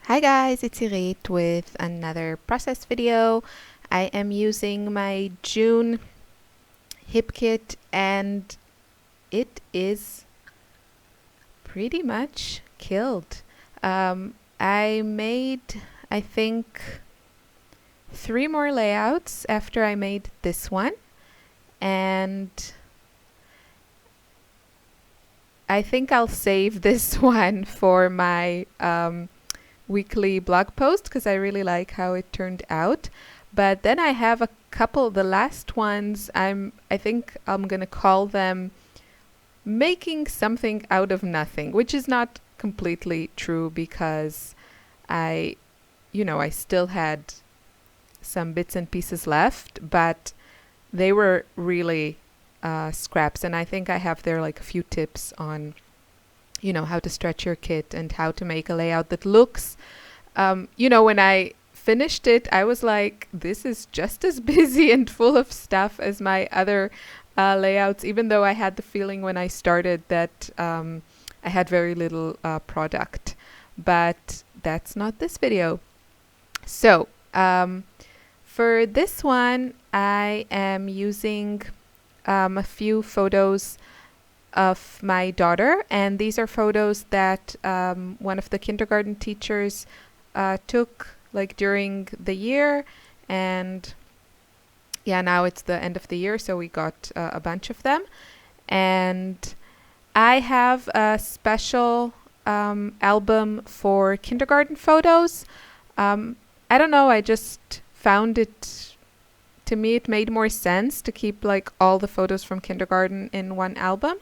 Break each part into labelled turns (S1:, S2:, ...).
S1: Hi guys, it's Irit with another process video. I am using my June hip kit and it is pretty much killed. I made, I think, 3 more layouts after I made this one, and I think I'll save this one for my weekly blog post because I really like how it turned out. But then I have a couple, the last ones, I think I'm going to call them making something out of nothing, which is not completely true because I, I still had some bits and pieces left, but they were really scraps. And I think I have there like a few tips on, how to stretch your kit and how to make a layout that looks when I finished it, I was like, this is just as busy and full of stuff as my other layouts, even though I had the feeling when I started that I had very little product. But that's not this video. So for this one, I am using a few photos of my daughter, and these are photos that one of the kindergarten teachers took like during the year, and yeah, now it's the end of the year, so we got a bunch of them. And I have a special album for kindergarten photos. I don't know, I just found it, to me it made more sense to keep like all the photos from kindergarten in one album.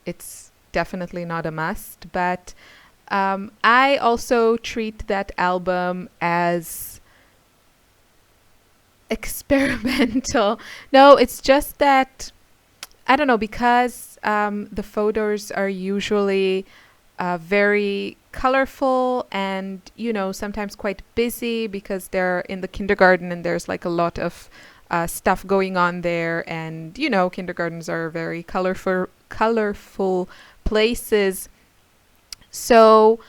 S1: It's definitely not a must, but I also treat that album as experimental. No, it's just that, I don't know, because the photos are usually very colorful and, sometimes quite busy because they're in the kindergarten and there's like a lot of stuff going on there. And, kindergartens are very colorful places. So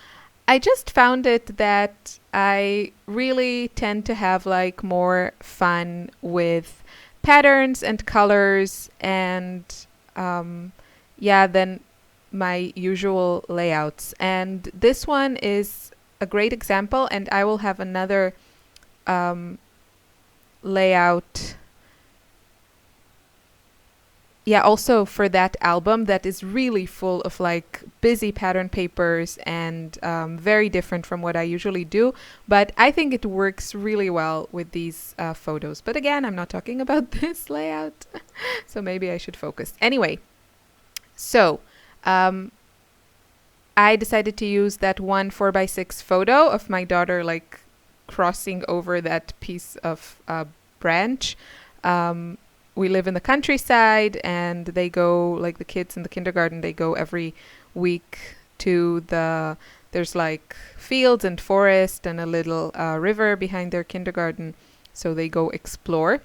S1: I just found it that I really tend to have like more fun with patterns and colors and than my usual layouts. And this one is a great example, and I will have another layout also for that album that is really full of like busy pattern papers and very different from what I usually do. But I think it works really well with these photos. But again, I'm not talking about this layout, so maybe I should focus. Anyway, so I decided to use that one 4x6 photo of my daughter like crossing over that piece of branch. We live in the countryside, and they go, like the kids in the kindergarten, they go every week to there's like fields and forest and a little river behind their kindergarten. So they go explore,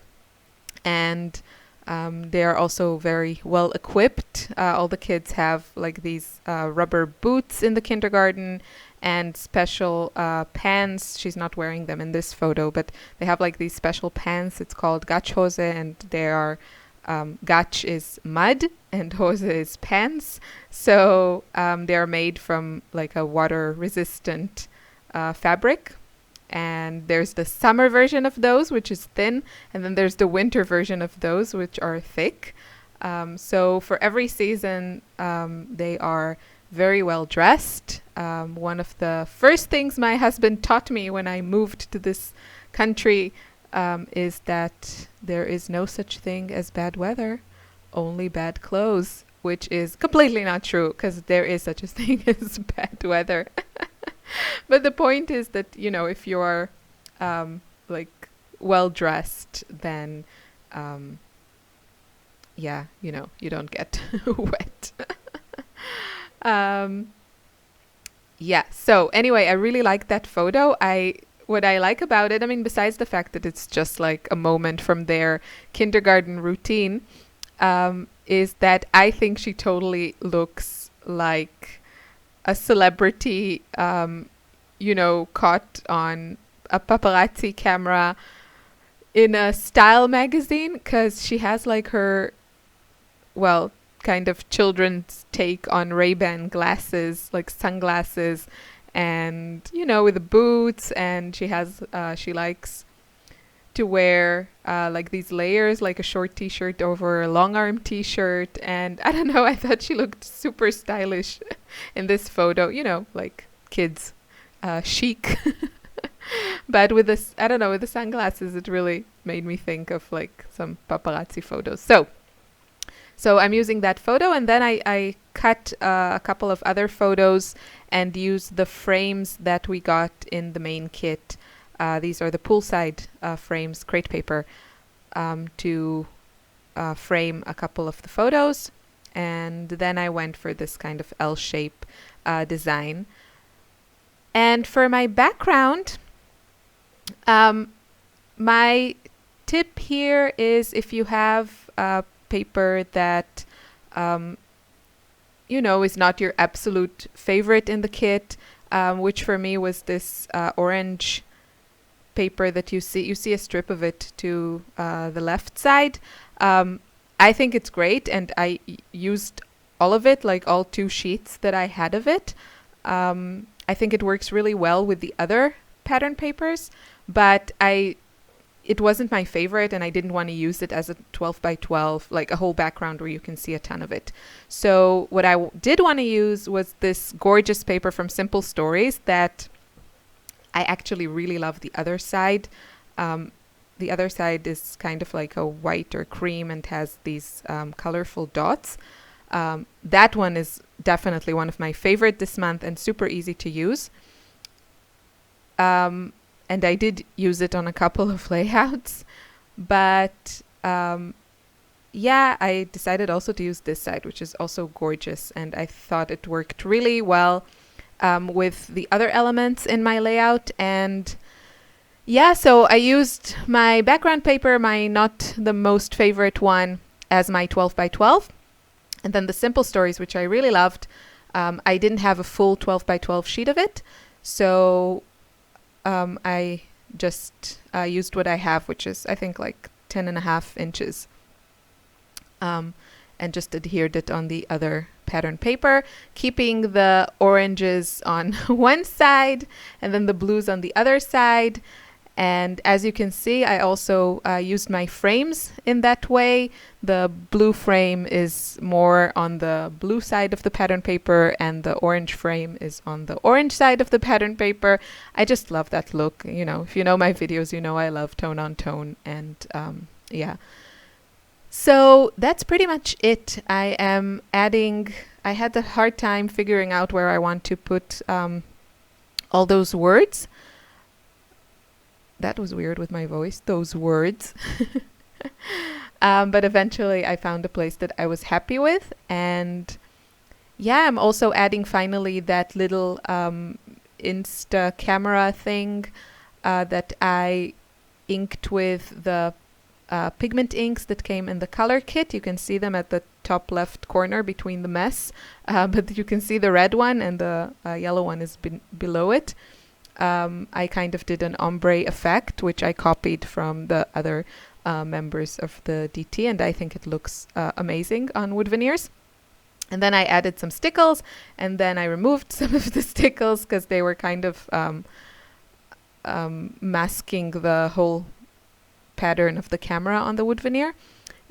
S1: and they are also very well equipped. All the kids have like these rubber boots in the kindergarten and special pants. She's not wearing them in this photo, but they have like these special pants. It's called Gatschhose, and they are Gatsch is mud and Hose is pants. So they are made from like a water resistant fabric. And there's the summer version of those, which is thin, and then there's the winter version of those, which are thick. So for every season, they are very well dressed. One of the first things my husband taught me when I moved to this country is that there is no such thing as bad weather, only bad clothes, which is completely not true because there is such a thing as bad weather. But the point is that, if you're like well dressed, then you don't get wet. So anyway, I really like that photo. What I like about it, I mean, besides the fact that it's just like a moment from their kindergarten routine, is that I think she totally looks like a celebrity, caught on a paparazzi camera in a style magazine, because she has like her, well, kind of children's take on Ray-Ban glasses, like sunglasses, and with the boots, and she likes to wear like these layers, like a short t-shirt over a long arm t-shirt, and I don't know, I thought she looked super stylish in this photo, like kids chic. But with this, I don't know, with the sunglasses, it really made me think of like some paparazzi photos. So I'm using that photo, and then I cut a couple of other photos and used the frames that we got in the main kit. These are the poolside frames, crate paper, to frame a couple of the photos. And then I went for this kind of L-shape design. And for my background, my tip here is, if you have paper that is not your absolute favorite in the kit, which for me was this orange paper that you see a strip of it to the left side. I think it's great, and I used all of it, like all 2 sheets that I had of it. I think it works really well with the other pattern papers, but it wasn't my favorite, and I didn't want to use it as a 12 by 12, like a whole background where you can see a ton of it. So what I did want to use was this gorgeous paper from Simple Stories that I actually really love the other side. The other side is kind of like a white or cream and has these colorful dots. That one is definitely one of my favorite this month and super easy to use. And I did use it on a couple of layouts, but I decided also to use this side, which is also gorgeous, and I thought it worked really well with the other elements in my layout. And so I used my background paper, my not the most favorite one, as my 12 by 12, and then the Simple Stories, which I really loved. I didn't have a full 12 by 12 sheet of it, so I just used what I have, which is I think like 10.5 inches, and just adhered it on the other pattern paper, keeping the oranges on one side and then the blues on the other side. And as you can see, I also used my frames in that way. The blue frame is more on the blue side of the pattern paper, and the orange frame is on the orange side of the pattern paper. I just love that look. If you know my videos, I love tone on tone. And so that's pretty much it. I had a hard time figuring out where I want to put all those words. That was weird with my voice, those words. But eventually I found a place that I was happy with. And I'm also adding finally that little Insta camera thing that I inked with the pigment inks that came in the color kit. You can see them at the top left corner between the mess, but you can see the red one, and the yellow one is below it. I kind of did an ombre effect, which I copied from the other members of the DT, and I think it looks amazing on wood veneers. And then I added some stickles, and then I removed some of the stickles because they were kind of masking the whole pattern of the camera on the wood veneer.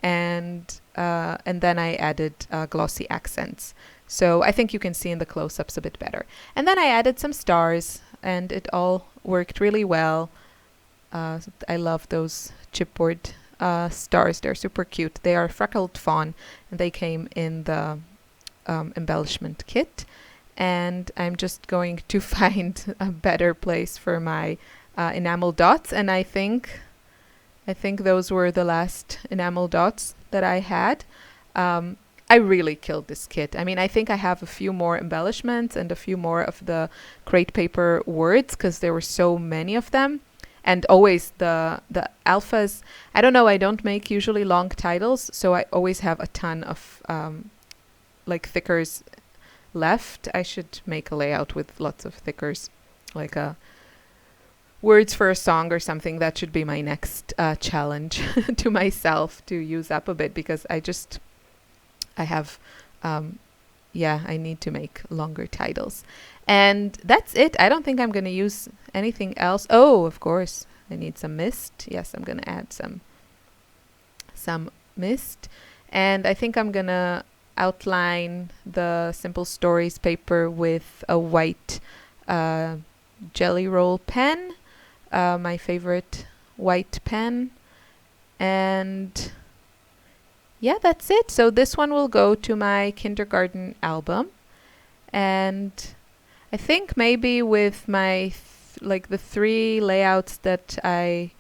S1: And then I added glossy accents. So I think you can see in the close-ups a bit better. And then I added some stars, and it all worked really well. I love those chipboard stars. They're super cute. They are freckled fawn, and they came in the embellishment kit. And I'm just going to find a better place for my enamel dots. And I think those were the last enamel dots that I had. I really killed this kit. I mean, I think I have a few more embellishments and a few more of the crate paper words because there were so many of them. And always the alphas, I don't know, I don't make usually long titles, so I always have a ton of like thickers left. I should make a layout with lots of stickers, like a words for a song or something. That should be my next challenge to myself, to use up a bit, because I have, I need to make longer titles. And that's it. I don't think I'm going to use anything else. Oh, of course, I need some mist. Yes, I'm going to add some mist. And I think I'm going to outline the Simple Stories paper with a white jelly roll pen, my favorite white pen. And yeah, that's it. So this one will go to my kindergarten album. And I think maybe with my the 3 layouts that the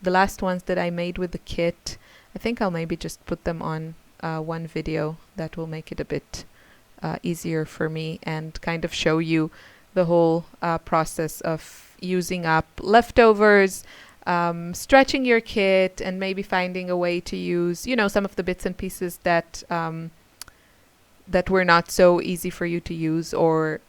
S1: last ones that I made with the kit, I think I'll maybe just put them on one video. That will make it a bit easier for me and kind of show you the whole process of using up leftovers, stretching your kit, and maybe finding a way to use, some of the bits and pieces that were not so easy for you to use, or,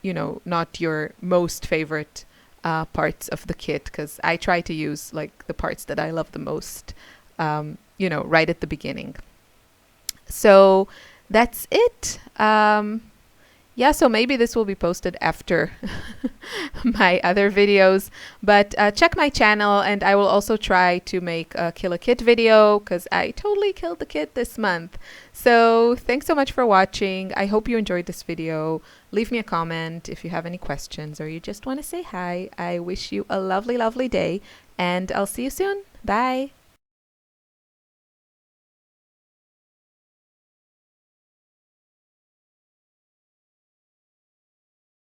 S1: not your most favorite parts of the kit, because I try to use like the parts that I love the most, right at the beginning. So that's it. So maybe this will be posted after my other videos, but check my channel, and I will also try to make a Kill a Kit video, because I totally killed the kit this month. So thanks so much for watching. I hope you enjoyed this video. Leave me a comment if you have any questions, or you just want to say hi. I wish you a lovely, lovely day, and I'll see you soon. Bye.